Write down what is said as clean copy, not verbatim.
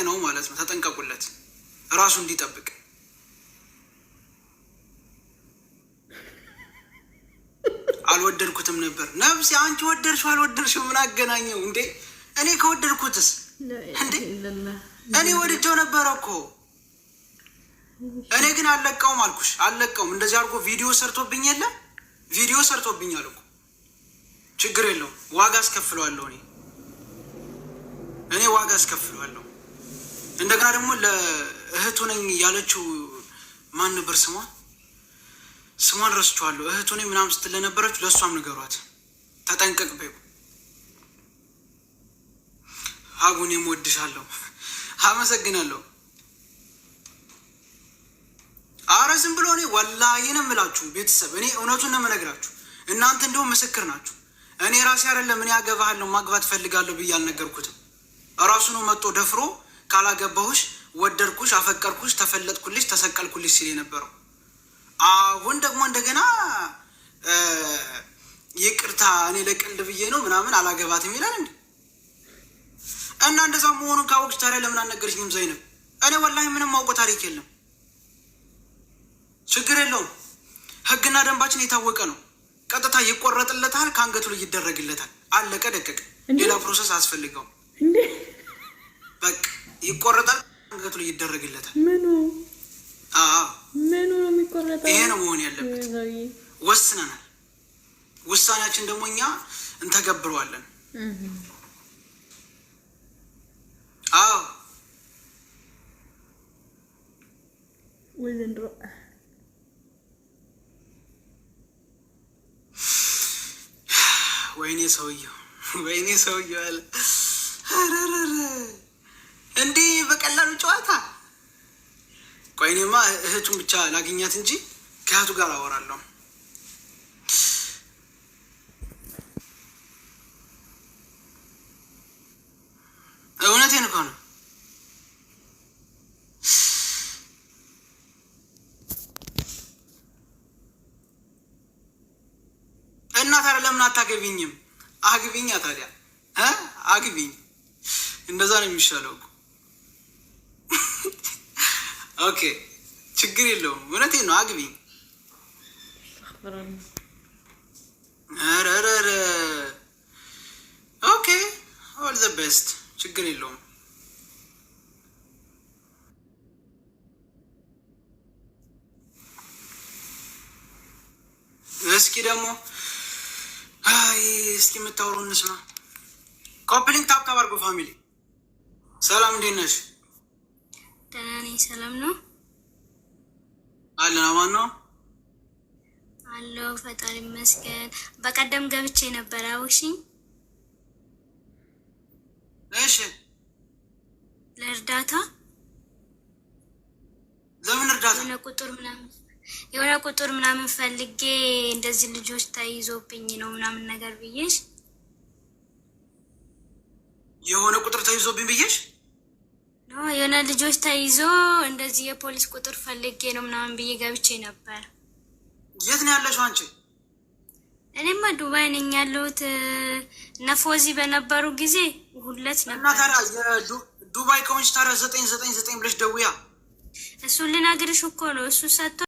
ነው ማለት ነው። ተጠንቀቁለት ራሱ እንዲጠብቅ። አልወደድኩትም ነበር ነፍሴ። አንቺ ወደድሽው አልወደድሽው ምን አገናኘው እንዴ? እኔ ከወደድኩትስ እንዴ እኔ ወድጀው ነበረ እኮ። እኔ ግን አልለቀውም አልኩሽ፣ አልለቀውም። እንደዚህ አድርጎ ቪዲዮ ሰርቶብኝ የለ ቪዲዮ ሰርቶብኛል እኮ። ችግር የለውም ዋጋ አስከፍለዋለሁ። እኔ ዋጋ አስከፍለዋለሁ። እንደገና ደግሞ ለእህቱ ነኝ ያለችው ማን ነበር ስሟ? ስሟን ረስቼዋለሁ። እህቱ ነኝ ምናምን ስትል ለነበረች ለእሷም ንገሯት፣ ተጠንቀቅ በይው። ሀቡን የምወድሻለሁ። አመሰግናለሁ። አረ ዝም ብሎ እኔ ወላሂ ነው የምላችሁ ቤተሰብ፣ እኔ እውነቱን ነው የምነግራችሁ። እናንተ እንደውም ምስክር ናችሁ። እኔ ራሴ አይደለም እኔ አገባሃለሁ ማግባት ፈልጋለሁ ብዬ አልነገርኩትም። እራሱ ነው መጥቶ ደፍሮ ካላገባሁሽ ወደድኩሽ፣ አፈቀርኩሽ፣ ተፈለጥኩልሽ፣ ተሰቀልኩልሽ ሲል የነበረው። አሁን ደግሞ እንደገና ይቅርታ እኔ ለቅልድ ብዬ ነው ምናምን አላገባትም ይላል እንዴ? እና እንደዛ መሆኑን ካወቅሽ ታዲያ ለምን አልነገርሽኝም ዘይነብ? እኔ ወላሂ ምንም ማውቀው ታሪክ የለም። ችግር የለውም። ህግና ደንባችን የታወቀ ነው። ቀጥታ ይቆረጥለታል፣ ከአንገቱ ላይ ይደረግለታል። አለቀ ደቀቀ። ሌላ ፕሮሰስ አያስፈልገውም። በቃ ይቆረጣል፣ አንገቱ ላይ ይደረግለታል። ምኑ ነው የሚቆረጠው? ይሄ ነው መሆን ያለበት። ወስነናል። ውሳኔያችን ደግሞ እኛ እንተገብረዋለን። አዎ ወይኔ ሰውየው አለ እንዲህ በቀላሉ ጨዋታ። ቆይ እኔማ እህቱን ብቻ ላግኛት እንጂ ከእህቱ ጋር አወራለሁ። እውነቴን እኮ ነው። እና ታዲያ ለምን አታገቢኝም? አግቢኛ ታዲያ አግቢኝ። እንደዛ ነው የሚሻለው እኮ። ኦኬ ችግር የለውም። እውነቴን ነው። አግቢኝ። ኧረ ኦኬ ኦል ዘ ቤስት። ችግር የለውም። እስኪ ደግሞ እስኪ የምታወሩ እንስማ። ኮፕሊንግ ታብታብ አድርጎ ፋሚሊ። ሰላም እንዴት ነሽ? ደህና ነኝ። ሰላም ነው አለን። አማን ነው አለው። ፈጣሪ ይመስገን። በቀደም ገብቼ ነበር አውሽኝ። እሺ ለእርዳታ። ለምን እርዳታ? የሆነ ቁጥር ምናምን ፈልጌ እንደዚህ ልጆች ተይዞብኝ ነው ምናምን ነገር ብዬሽ። የሆነ ቁጥር ተይዞብኝ ብዬሽ? የሆነ ልጆች ተይዞ እንደዚህ የፖሊስ ቁጥር ፈልጌ ነው ምናምን ብዬ ገብቼ ነበር። የት ነው ያለሽው አንቺ? እኔማ ዱባይ ነኝ ያለሁት። እነ ፎዚ በነበሩ ጊዜ ሁለት ነበር። እና ታዲያ ዱባይ ከሆንሽ ታዲያ 999 ብለሽ ደውያ። እሱን ልነግርሽ እኮ ነው። እሱ ሰጥቶ